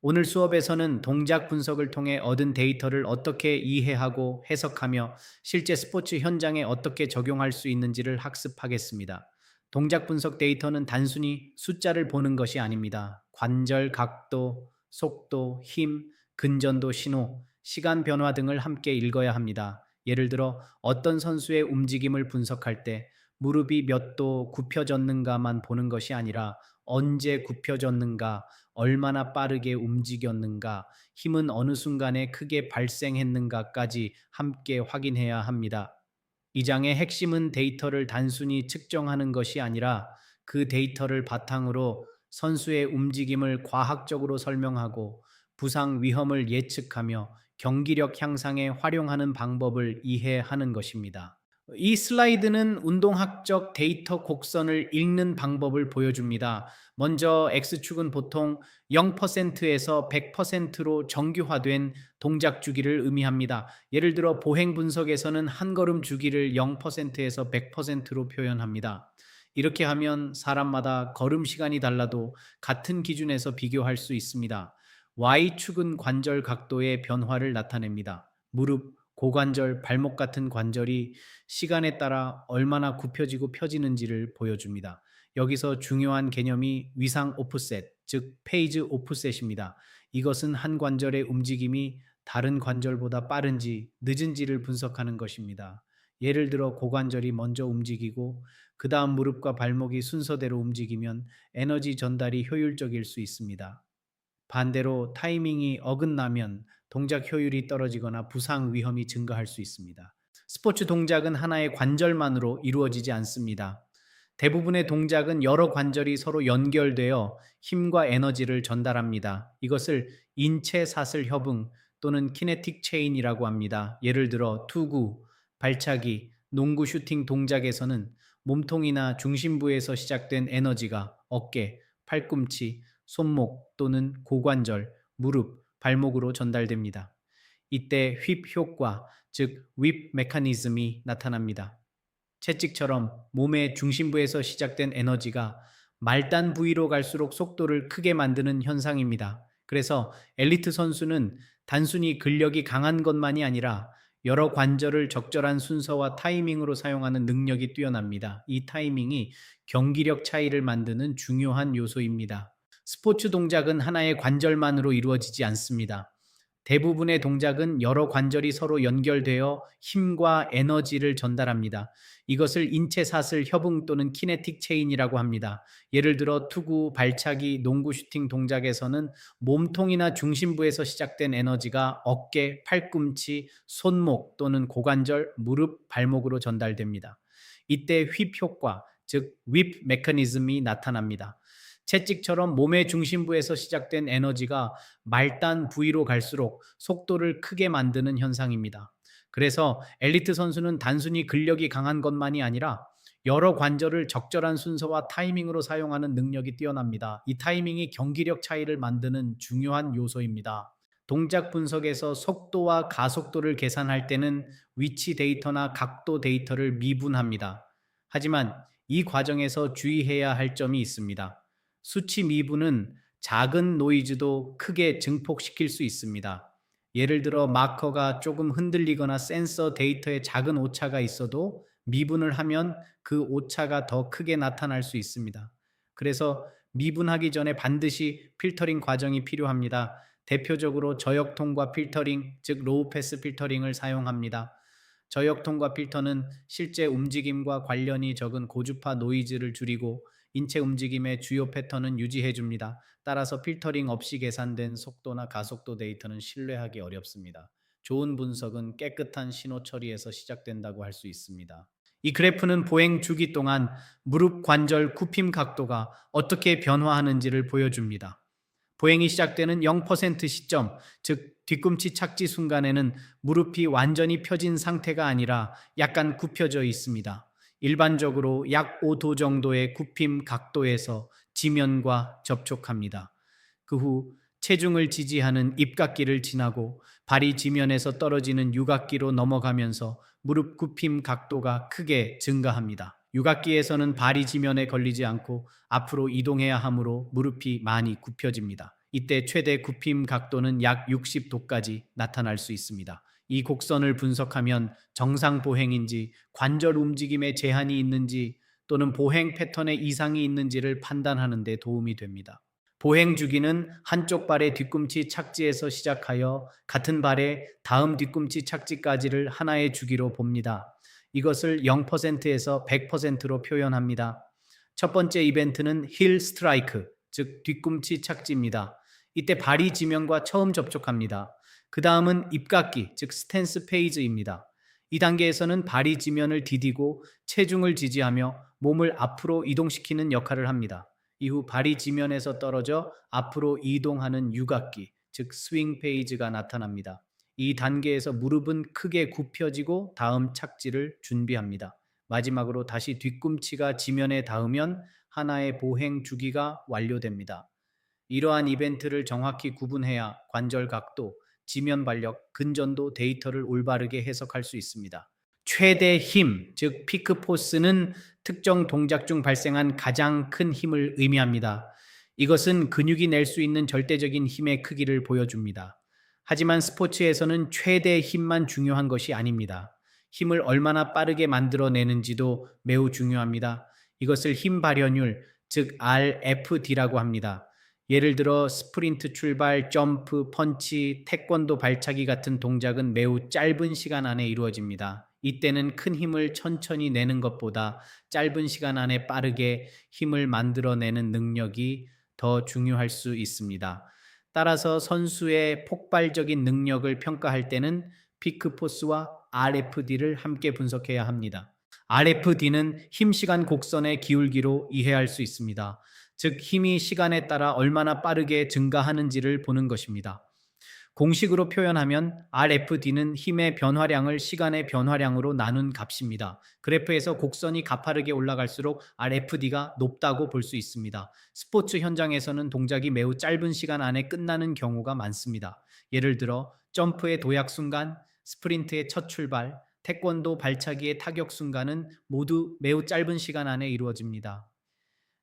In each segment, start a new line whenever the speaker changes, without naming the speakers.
오늘 수업에서는 동작 분석을 통해 얻은 데이터를 어떻게 이해하고 해석하며 실제 스포츠 현장에 어떻게 적용할 수 있는지를 학습하겠습니다. 동작 분석 데이터는 단순히 숫자를 보는 것이 아닙니다. 관절 각도, 속도, 힘, 근전도 신호, 시간 변화 등을 함께 읽어야 합니다. 예를 들어 어떤 선수의 움직임을 분석할 때 무릎이 몇 도 굽혀졌는가만 보는 것이 아니라 언제 굽혀졌는가, 얼마나 빠르게 움직였는가, 힘은 어느 순간에 크게 발생했는가까지 함께 확인해야 합니다. 이 장의 핵심은 데이터를 단순히 측정하는 것이 아니라 그 데이터를 바탕으로 선수의 움직임을 과학적으로 설명하고 부상 위험을 예측하며 경기력 향상에 활용하는 방법을 이해하는 것입니다. 이 슬라이드는 운동학적 데이터 곡선을 읽는 방법을 보여줍니다. 먼저 X축은 보통 0%에서 100%로 정규화된 동작 주기를 의미합니다. 예를 들어 보행 분석에서는 한 걸음 주기를 0%에서 100%로 표현합니다. 이렇게 하면 사람마다 걸음 시간이 달라도 같은 기준에서 비교할 수 있습니다. Y축은 관절 각도의 변화를 나타냅니다. 무릎, 고관절, 발목 같은 관절이 시간에 따라 얼마나 굽혀지고 펴지는지를 보여줍니다. 여기서 중요한 개념이 위상 오프셋, 즉 페이즈 오프셋입니다. 이것은 한 관절의 움직임이 다른 관절보다 빠른지 늦은지를 분석하는 것입니다. 예를 들어 고관절이 먼저 움직이고 그 다음 무릎과 발목이 순서대로 움직이면 에너지 전달이 효율적일 수 있습니다. 반대로 타이밍이 어긋나면 동작 효율이 떨어지거나 부상 위험이 증가할 수 있습니다. 스포츠 동작은 하나의 관절만으로 이루어지지 않습니다. 대부분의 동작은 여러 관절이 서로 연결되어 힘과 에너지를 전달합니다. 이것을 인체 사슬 협응 또는 키네틱 체인이라고 합니다. 예를 들어 투구, 발차기, 농구 슈팅 동작에서는 몸통이나 중심부에서 시작된 에너지가 어깨, 팔꿈치, 손목 또는 고관절, 무릎, 발목으로 전달됩니다. 이때 휩 효과, 즉 윕 메커니즘이 나타납니다. 채찍처럼 몸의 중심부에서 시작된 에너지가 말단 부위로 갈수록 속도를 크게 만드는 현상입니다. 그래서 엘리트 선수는 단순히 근력이 강한 것만이 아니라 여러 관절을 적절한 순서와 타이밍으로 사용하는 능력이 뛰어납니다. 이 타이밍이 경기력 차이를 만드는 중요한 요소입니다. 스포츠 동작은 하나의 관절만으로 이루어지지 않습니다. 대부분의 동작은 여러 관절이 서로 연결되어 힘과 에너지를 전달합니다. 이것을 인체 사슬 협응 또는 키네틱 체인이라고 합니다. 예를 들어 투구, 발차기, 농구 슈팅 동작에서는 몸통이나 중심부에서 시작된 에너지가 어깨, 팔꿈치, 손목 또는 고관절, 무릎, 발목으로 전달됩니다. 이때 휩 효과, 즉 윕 메커니즘이 나타납니다. 채찍처럼 몸의 중심부에서 시작된 에너지가 말단 부위로 갈수록 속도를 크게 만드는 현상입니다. 그래서 엘리트 선수는 단순히 근력이 강한 것만이 아니라 여러 관절을 적절한 순서와 타이밍으로 사용하는 능력이 뛰어납니다. 이 타이밍이 경기력 차이를 만드는 중요한 요소입니다. 동작 분석에서 속도와 가속도를 계산할 때는 위치 데이터나 각도 데이터를 미분합니다. 하지만 이 과정에서 주의해야 할 점이 있습니다. 수치 미분은 작은 노이즈도 크게 증폭시킬 수 있습니다. 예를 들어 마커가 조금 흔들리거나 센서 데이터에 작은 오차가 있어도 미분을 하면 그 오차가 더 크게 나타날 수 있습니다. 그래서 미분하기 전에 반드시 필터링 과정이 필요합니다. 대표적으로 저역통과 필터링, 즉 로우 패스 필터링을 사용합니다. 저역통과 필터는 실제 움직임과 관련이 적은 고주파 노이즈를 줄이고 인체 움직임의 주요 패턴은 유지해 줍니다. 따라서 필터링 없이 계산된 속도나 가속도 데이터는 신뢰하기 어렵습니다. 좋은 분석은 깨끗한 신호 처리에서 시작된다고 할 수 있습니다. 이 그래프는 보행 주기 동안 무릎 관절 굽힘 각도가 어떻게 변화하는지를 보여줍니다. 보행이 시작되는 0% 시점, 즉 뒤꿈치 착지 순간에는 무릎이 완전히 펴진 상태가 아니라 약간 굽혀져 있습니다. 일반적으로 약 5도 정도의 굽힘 각도에서 지면과 접촉합니다. 그 후 체중을 지지하는 입각기를 지나고 발이 지면에서 떨어지는 유각기로 넘어가면서 무릎 굽힘 각도가 크게 증가합니다. 유각기에서는 발이 지면에 걸리지 않고 앞으로 이동해야 하므로 무릎이 많이 굽혀집니다. 이때 최대 굽힘 각도는 약 60도까지 나타날 수 있습니다. 이 곡선을 분석하면 정상 보행인지, 관절 움직임에 제한이 있는지, 또는 보행 패턴에 이상이 있는지를 판단하는 데 도움이 됩니다. 보행 주기는 한쪽 발의 뒤꿈치 착지에서 시작하여 같은 발의 다음 뒤꿈치 착지까지를 하나의 주기로 봅니다. 이것을 0%에서 100%로 표현합니다. 첫 번째 이벤트는 힐 스트라이크, 즉 뒤꿈치 착지입니다. 이때 발이 지면과 처음 접촉합니다. 그 다음은 입각기, 즉 스탠스 페이즈입니다. 이 단계에서는 발이 지면을 디디고 체중을 지지하며 몸을 앞으로 이동시키는 역할을 합니다. 이후 발이 지면에서 떨어져 앞으로 이동하는 유각기, 즉 스윙 페이즈가 나타납니다. 이 단계에서 무릎은 크게 굽혀지고 다음 착지를 준비합니다. 마지막으로 다시 뒤꿈치가 지면에 닿으면 하나의 보행 주기가 완료됩니다. 이러한 이벤트를 정확히 구분해야 관절 각도, 지면 발력, 근전도 데이터를 올바르게 해석할 수 있습니다. 최대 힘, 즉 피크 포스는 특정 동작 중 발생한 가장 큰 힘을 의미합니다. 이것은 근육이 낼 수 있는 절대적인 힘의 크기를 보여줍니다. 하지만 스포츠에서는 최대 힘만 중요한 것이 아닙니다. 힘을 얼마나 빠르게 만들어내는지도 매우 중요합니다. 이것을 힘 발현율, 즉 RFD라고 합니다. 예를 들어 스프린트 출발, 점프, 펀치, 태권도 발차기 같은 동작은 매우 짧은 시간 안에 이루어집니다. 이때는 큰 힘을 천천히 내는 것보다 짧은 시간 안에 빠르게 힘을 만들어내는 능력이 더 중요할 수 있습니다. 따라서 선수의 폭발적인 능력을 평가할 때는 피크 포스와 RFD를 함께 분석해야 합니다. RFD는 힘 시간 곡선의 기울기로 이해할 수 있습니다. 즉 힘이 시간에 따라 얼마나 빠르게 증가하는지를 보는 것입니다. 공식으로 표현하면 RFD는 힘의 변화량을 시간의 변화량으로 나눈 값입니다. 그래프에서 곡선이 가파르게 올라갈수록 RFD가 높다고 볼 수 있습니다. 스포츠 현장에서는 동작이 매우 짧은 시간 안에 끝나는 경우가 많습니다. 예를 들어 점프의 도약 순간, 스프린트의 첫 출발, 태권도 발차기의 타격 순간은 모두 매우 짧은 시간 안에 이루어집니다.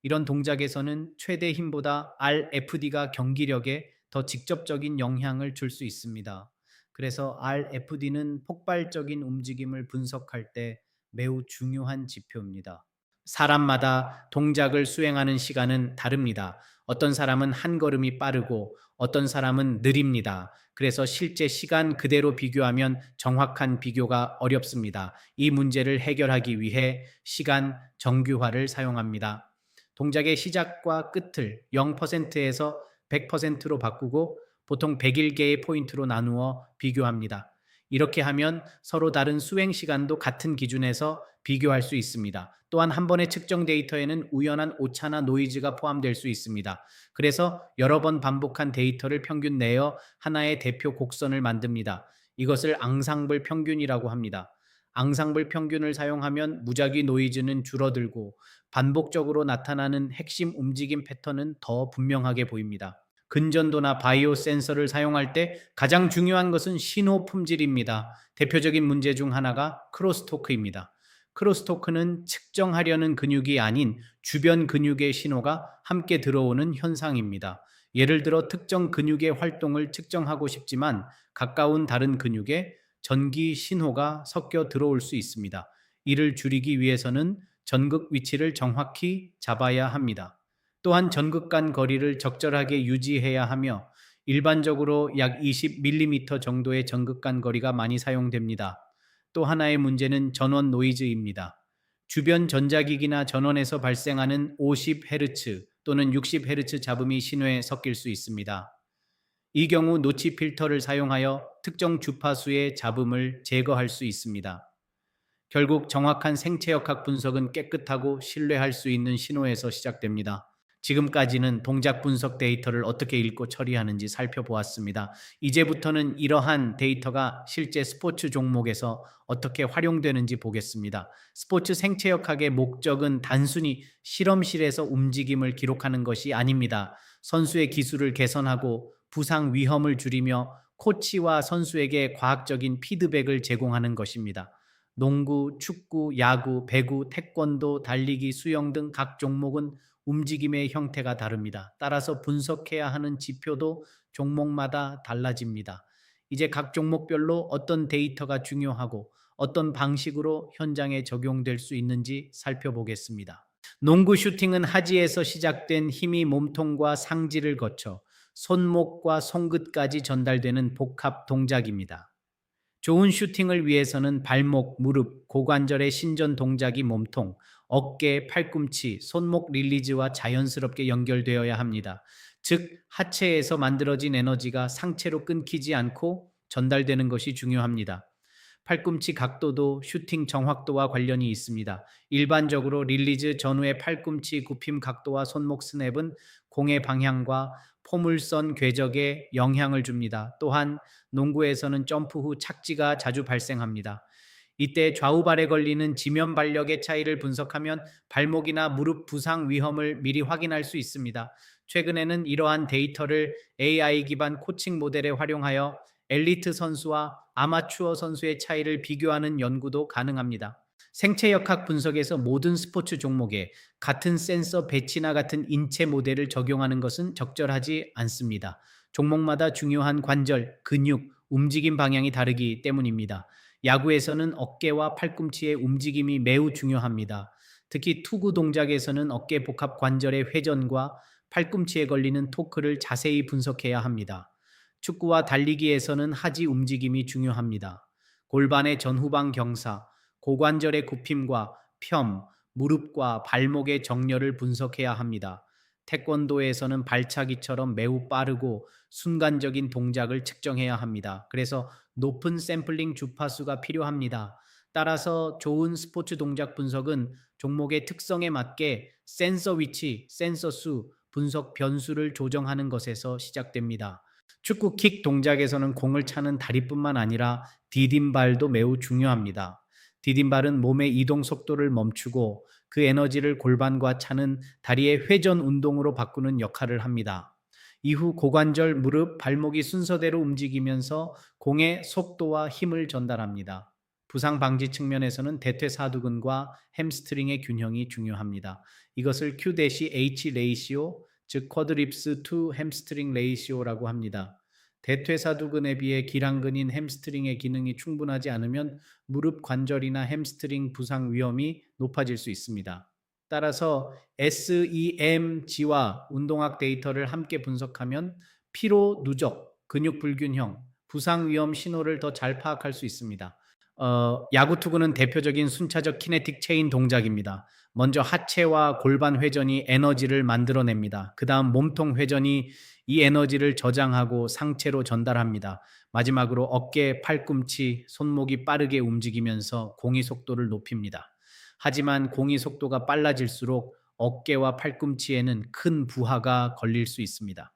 이런 동작에서는 최대 힘보다 RFD가 경기력에 더 직접적인 영향을 줄 수 있습니다. 그래서 RFD는 폭발적인 움직임을 분석할 때 매우 중요한 지표입니다. 사람마다 동작을 수행하는 시간은 다릅니다. 어떤 사람은 한 걸음이 빠르고 어떤 사람은 느립니다. 그래서 실제 시간 그대로 비교하면 정확한 비교가 어렵습니다. 이 문제를 해결하기 위해 시간 정규화를 사용합니다. 동작의 시작과 끝을 0%에서 100%로 바꾸고 보통 101개의 포인트로 나누어 비교합니다. 이렇게 하면 서로 다른 수행 시간도 같은 기준에서 비교할 수 있습니다. 또한 한 번의 측정 데이터에는 우연한 오차나 노이즈가 포함될 수 있습니다. 그래서 여러 번 반복한 데이터를 평균 내어 하나의 대표 곡선을 만듭니다. 이것을 앙상블 평균이라고 합니다. 앙상블 평균을 사용하면 무작위 노이즈는 줄어들고 반복적으로 나타나는 핵심 움직임 패턴은 더 분명하게 보입니다. 근전도나 바이오 센서를 사용할 때 가장 중요한 것은 신호 품질입니다. 대표적인 문제 중 하나가 크로스토크입니다. 크로스토크는 측정하려는 근육이 아닌 주변 근육의 신호가 함께 들어오는 현상입니다. 예를 들어 특정 근육의 활동을 측정하고 싶지만 가까운 다른 근육에 전기 신호가 섞여 들어올 수 있습니다. 이를 줄이기 위해서는 전극 위치를 정확히 잡아야 합니다. 또한 전극 간 거리를 적절하게 유지해야 하며 일반적으로 약 20mm 정도의 전극 간 거리가 많이 사용됩니다. 또 하나의 문제는 전원 노이즈입니다. 주변 전자기기나 전원에서 발생하는 50Hz 또는 60Hz 잡음이 신호에 섞일 수 있습니다. 이 경우 노치 필터를 사용하여 특정 주파수의 잡음을 제거할 수 있습니다. 결국 정확한 생체역학 분석은 깨끗하고 신뢰할 수 있는 신호에서 시작됩니다. 지금까지는 동작 분석 데이터를 어떻게 읽고 처리하는지 살펴보았습니다. 이제부터는 이러한 데이터가 실제 스포츠 종목에서 어떻게 활용되는지 보겠습니다. 스포츠 생체역학의 목적은 단순히 실험실에서 움직임을 기록하는 것이 아닙니다. 선수의 기술을 개선하고 부상 위험을 줄이며 코치와 선수에게 과학적인 피드백을 제공하는 것입니다. 농구, 축구, 야구, 배구, 태권도, 달리기, 수영 등 각 종목은 움직임의 형태가 다릅니다. 따라서 분석해야 하는 지표도 종목마다 달라집니다. 이제 각 종목별로 어떤 데이터가 중요하고 어떤 방식으로 현장에 적용될 수 있는지 살펴보겠습니다. 농구 슈팅은 하지에서 시작된 힘이 몸통과 상지를 거쳐 손목과 손끝까지 전달되는 복합 동작입니다. 좋은 슈팅을 위해서는 발목, 무릎, 고관절의 신전 동작이 몸통, 어깨, 팔꿈치, 손목 릴리즈와 자연스럽게 연결되어야 합니다. 즉, 하체에서 만들어진 에너지가 상체로 끊기지 않고 전달되는 것이 중요합니다. 팔꿈치 각도도 슈팅 정확도와 관련이 있습니다. 일반적으로 릴리즈 전후의 팔꿈치 굽힘 각도와 손목 스냅은 공의 방향과 포물선 궤적에 영향을 줍니다. 또한 농구에서는 점프 후 착지가 자주 발생합니다. 이때 좌우발에 걸리는 지면 발력의 차이를 분석하면 발목이나 무릎 부상 위험을 미리 확인할 수 있습니다. 최근에는 이러한 데이터를 AI 기반 코칭 모델에 활용하여 엘리트 선수와 아마추어 선수의 차이를 비교하는 연구도 가능합니다. 생체역학 분석에서 모든 스포츠 종목에 같은 센서 배치나 같은 인체 모델을 적용하는 것은 적절하지 않습니다. 종목마다 중요한 관절, 근육, 움직임 방향이 다르기 때문입니다. 야구에서는 어깨와 팔꿈치의 움직임이 매우 중요합니다. 특히 투구 동작에서는 어깨 복합 관절의 회전과 팔꿈치에 걸리는 토크를 자세히 분석해야 합니다. 축구와 달리기에서는 하지 움직임이 중요합니다. 골반의 전후방 경사, 고관절의 굽힘과 편, 무릎과 발목의 정렬을 분석해야 합니다. 태권도에서는 발차기처럼 매우 빠르고 순간적인 동작을 측정해야 합니다. 그래서 높은 샘플링 주파수가 필요합니다. 따라서 좋은 스포츠 동작 분석은 종목의 특성에 맞게 센서 위치, 센서 수, 분석 변수를 조정하는 것에서 시작됩니다. 축구 킥 동작에서는 공을 차는 다리뿐만 아니라 디딤발도 매우 중요합니다. 디딤발은 몸의 이동 속도를 멈추고 그 에너지를 골반과 차는 다리의 회전 운동으로 바꾸는 역할을 합니다. 이후 고관절, 무릎, 발목이 순서대로 움직이면서 공의 속도와 힘을 전달합니다. 부상 방지 측면에서는 대퇴사두근과 햄스트링의 균형이 중요합니다. 이것을 Q-H 레이시오, 즉 쿼드립스 투 햄스트링 레이시오라고 합니다. 대퇴사두근에 비해 기랑근인 햄스트링의 기능이 충분하지 않으면 무릎 관절이나 햄스트링 부상 위험이 높아질 수 있습니다. 따라서 SEMG와 운동학 데이터를 함께 분석하면 피로 누적, 근육 불균형, 부상 위험 신호를 더 잘 파악할 수 있습니다. 야구 투구는 대표적인 순차적 키네틱 체인 동작입니다. 먼저 하체와 골반 회전이 에너지를 만들어냅니다. 그 다음 몸통 회전이 이 에너지를 저장하고 상체로 전달합니다. 마지막으로 어깨, 팔꿈치, 손목이 빠르게 움직이면서 공이 속도를 높입니다. 하지만 공이 속도가 빨라질수록 어깨와 팔꿈치에는 큰 부하가 걸릴 수 있습니다.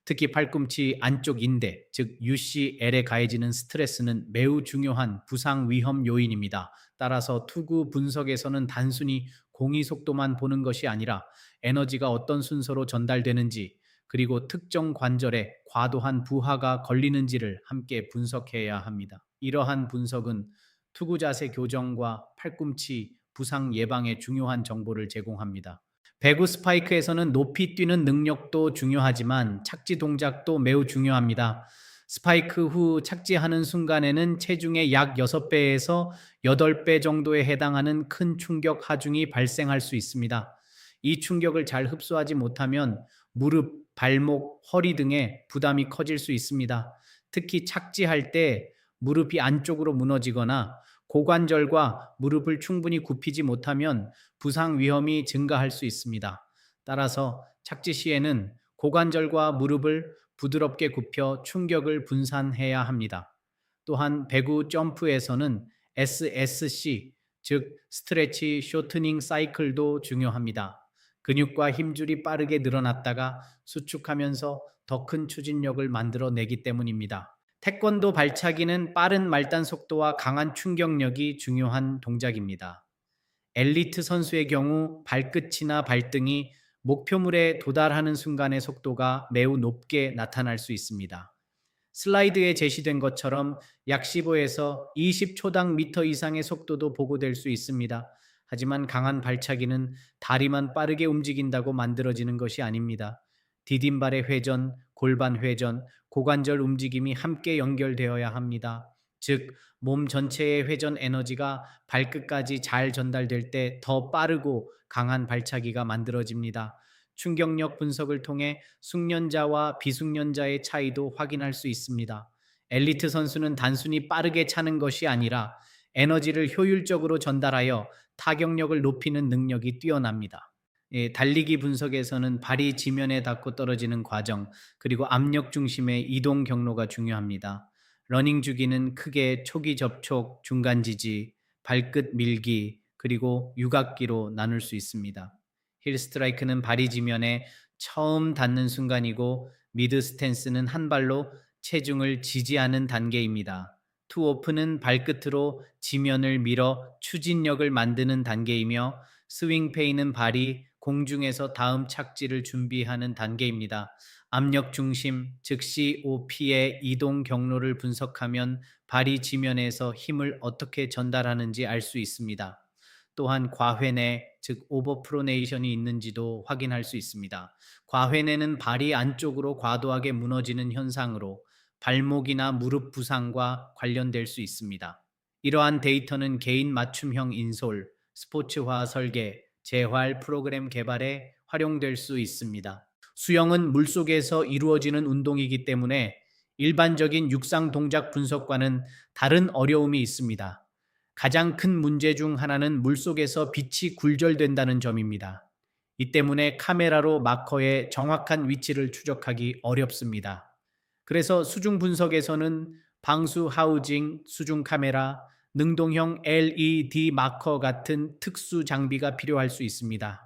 특히 팔꿈치 안쪽 인대, 즉 UCL에 가해지는 스트레스는 매우 중요한 부상 위험 요인입니다. 따라서 투구 분석에서는 단순히 공이 속도만 보는 것이 아니라 에너지가 어떤 순서로 전달되는지, 그리고 특정 관절에 과도한 부하가 걸리는지를 함께 분석해야 합니다. 이러한 분석은 투구 자세 교정과 팔꿈치 부상 예방에 중요한 정보를 제공합니다. 배구 스파이크에서는 높이 뛰는 능력도 중요하지만 착지 동작도 매우 중요합니다. 스파이크 후 착지하는 순간에는 체중의 약 6배에서 8배 정도에 해당하는 큰 충격 하중이 발생할 수 있습니다. 이 충격을 잘 흡수하지 못하면 무릎, 발목, 허리 등에 부담이 커질 수 있습니다. 특히 착지할 때 무릎이 안쪽으로 무너지거나 고관절과 무릎을 충분히 굽히지 못하면 부상 위험이 증가할 수 있습니다. 따라서 착지 시에는 고관절과 무릎을 부드럽게 굽혀 충격을 분산해야 합니다. 또한 배구 점프에서는 SSC, 즉 스트레치 쇼트닝 사이클도 중요합니다. 근육과 힘줄이 빠르게 늘어났다가 수축하면서 더 큰 추진력을 만들어내기 때문입니다. 태권도 발차기는 빠른 말단 속도와 강한 충격력이 중요한 동작입니다. 엘리트 선수의 경우 발끝이나 발등이 목표물에 도달하는 순간의 속도가 매우 높게 나타날 수 있습니다. 슬라이드에 제시된 것처럼 약 15에서 20초당 미터 이상의 속도도 보고될 수 있습니다. 하지만 강한 발차기는 다리만 빠르게 움직인다고 만들어지는 것이 아닙니다. 디딤발의 회전, 골반 회전, 고관절 움직임이 함께 연결되어야 합니다. 즉, 몸 전체의 회전 에너지가 발끝까지 잘 전달될 때 더 빠르고 강한 발차기가 만들어집니다. 충격력 분석을 통해 숙련자와 비숙련자의 차이도 확인할 수 있습니다. 엘리트 선수는 단순히 빠르게 차는 것이 아니라 에너지를 효율적으로 전달하여 타격력을 높이는 능력이 뛰어납니다. 예, 달리기 분석에서는 발이 지면에 닿고 떨어지는 과정, 그리고 압력 중심의 이동 경로가 중요합니다. 러닝 주기는 크게 초기 접촉, 중간 지지, 발끝 밀기, 그리고 유각기로 나눌 수 있습니다. 힐 스트라이크는 발이 지면에 처음 닿는 순간이고, 미드 스탠스는 한 발로 체중을 지지하는 단계입니다. 투오프는 발끝으로 지면을 밀어 추진력을 만드는 단계이며, 스윙 페이는 발이 공중에서 다음 착지를 준비하는 단계입니다. 압력 중심, 즉 COP의 이동 경로를 분석하면 발이 지면에서 힘을 어떻게 전달하는지 알 수 있습니다. 또한 과회내, 즉 오버프로네이션이 있는지도 확인할 수 있습니다. 과회내는 발이 안쪽으로 과도하게 무너지는 현상으로 발목이나 무릎 부상과 관련될 수 있습니다. 이러한 데이터는 개인 맞춤형 인솔, 스포츠화 설계, 재활 프로그램 개발에 활용될 수 있습니다. 수영은 물속에서 이루어지는 운동이기 때문에 일반적인 육상 동작 분석과는 다른 어려움이 있습니다. 가장 큰 문제 중 하나는 물속에서 빛이 굴절된다는 점입니다. 이 때문에 카메라로 마커의 정확한 위치를 추적하기 어렵습니다. 그래서 수중 분석에서는 방수 하우징, 수중 카메라, 능동형 LED 마커 같은 특수 장비가 필요할 수 있습니다.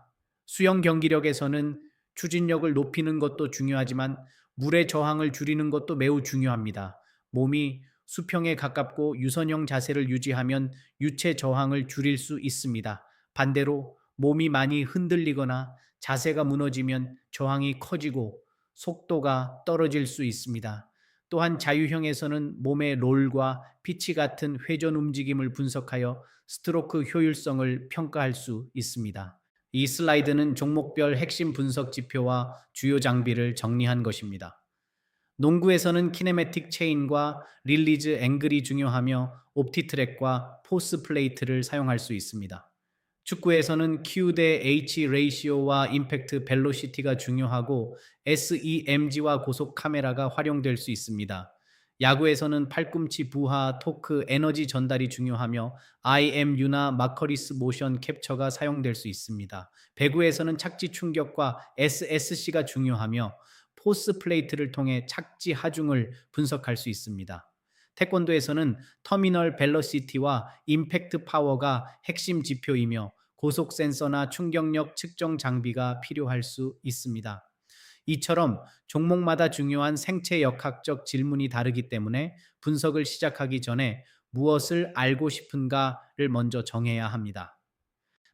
수영 경기력에서는 추진력을 높이는 것도 중요하지만 물의 저항을 줄이는 것도 매우 중요합니다. 몸이 수평에 가깝고 유선형 자세를 유지하면 유체 저항을 줄일 수 있습니다. 반대로 몸이 많이 흔들리거나 자세가 무너지면 저항이 커지고 속도가 떨어질 수 있습니다. 또한 자유형에서는 몸의 롤과 피치 같은 회전 움직임을 분석하여 스트로크 효율성을 평가할 수 있습니다. 이 슬라이드는 종목별 핵심 분석 지표와 주요 장비를 정리한 것입니다. 농구에서는 키네매틱 체인과 릴리즈 앵글이 중요하며 옵티트랙과 포스 플레이트를 사용할 수 있습니다. 축구에서는 Q 대 H 레이시오와 임팩트 벨로시티가 중요하고 SEMG와 고속 카메라가 활용될 수 있습니다. 야구에서는 팔꿈치 부하, 토크, 에너지 전달이 중요하며 IMU나 마커리스 모션 캡처가 사용될 수 있습니다. 배구에서는 착지 충격과 SSC가 중요하며 포스 플레이트를 통해 착지 하중을 분석할 수 있습니다. 태권도에서는 터미널 벨러시티와 임팩트 파워가 핵심 지표이며 고속 센서나 충격력 측정 장비가 필요할 수 있습니다. 이처럼 종목마다 중요한 생체 역학적 질문이 다르기 때문에 분석을 시작하기 전에 무엇을 알고 싶은가를 먼저 정해야 합니다.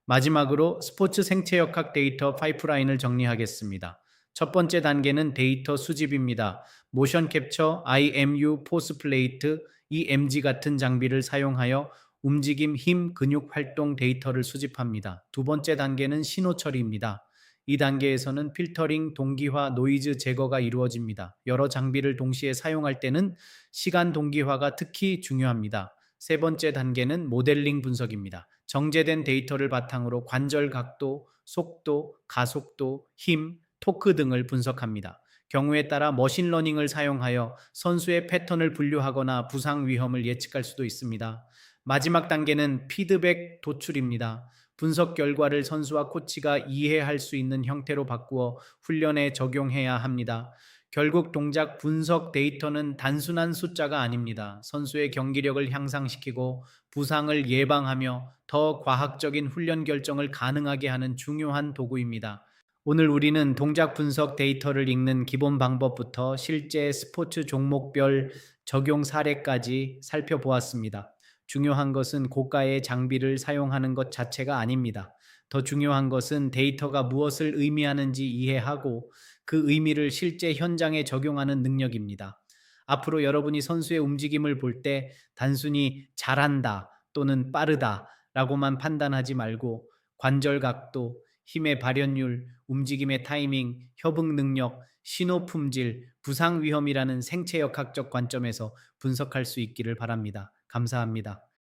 마지막으로 스포츠 생체역학 데이터 파이프라인을 정리하겠습니다. 첫 번째 단계는 데이터 수집입니다. 모션 캡처, IMU, 포스 플레이트, EMG 같은 장비를 사용하여 움직임, 힘, 근육 활동 데이터를 수집합니다. 두 번째 단계는 신호 처리입니다. 이 단계에서는 필터링, 동기화, 노이즈 제거가 이루어집니다. 여러 장비를 동시에 사용할 때는 시간 동기화가 특히 중요합니다. 세 번째 단계는 모델링 분석입니다. 정제된 데이터를 바탕으로 관절 각도, 속도, 가속도, 힘, 토크 등을 분석합니다. 경우에 따라 머신러닝을 사용하여 선수의 패턴을 분류하거나 부상 위험을 예측할 수도 있습니다. 마지막 단계는 피드백 도출입니다. 분석 결과를 선수와 코치가 이해할 수 있는 형태로 바꾸어 훈련에 적용해야 합니다. 결국 동작 분석 데이터는 단순한 숫자가 아닙니다. 선수의 경기력을 향상시키고 부상을 예방하며 더 과학적인 훈련 결정을 가능하게 하는 중요한 도구입니다. 오늘 우리는 동작 분석 데이터를 읽는 기본 방법부터 실제 스포츠 종목별 적용 사례까지 살펴보았습니다. 중요한 것은 고가의 장비를 사용하는 것 자체가 아닙니다. 더 중요한 것은 데이터가 무엇을 의미하는지 이해하고 그 의미를 실제 현장에 적용하는 능력입니다. 앞으로 여러분이 선수의 움직임을 볼 때 단순히 잘한다 또는 빠르다 라고만 판단하지 말고 관절 각도, 힘의 발현율, 움직임의 타이밍, 협응 능력, 신호 품질, 부상 위험이라는 생체역학적 관점에서 분석할 수 있기를 바랍니다. 감사합니다.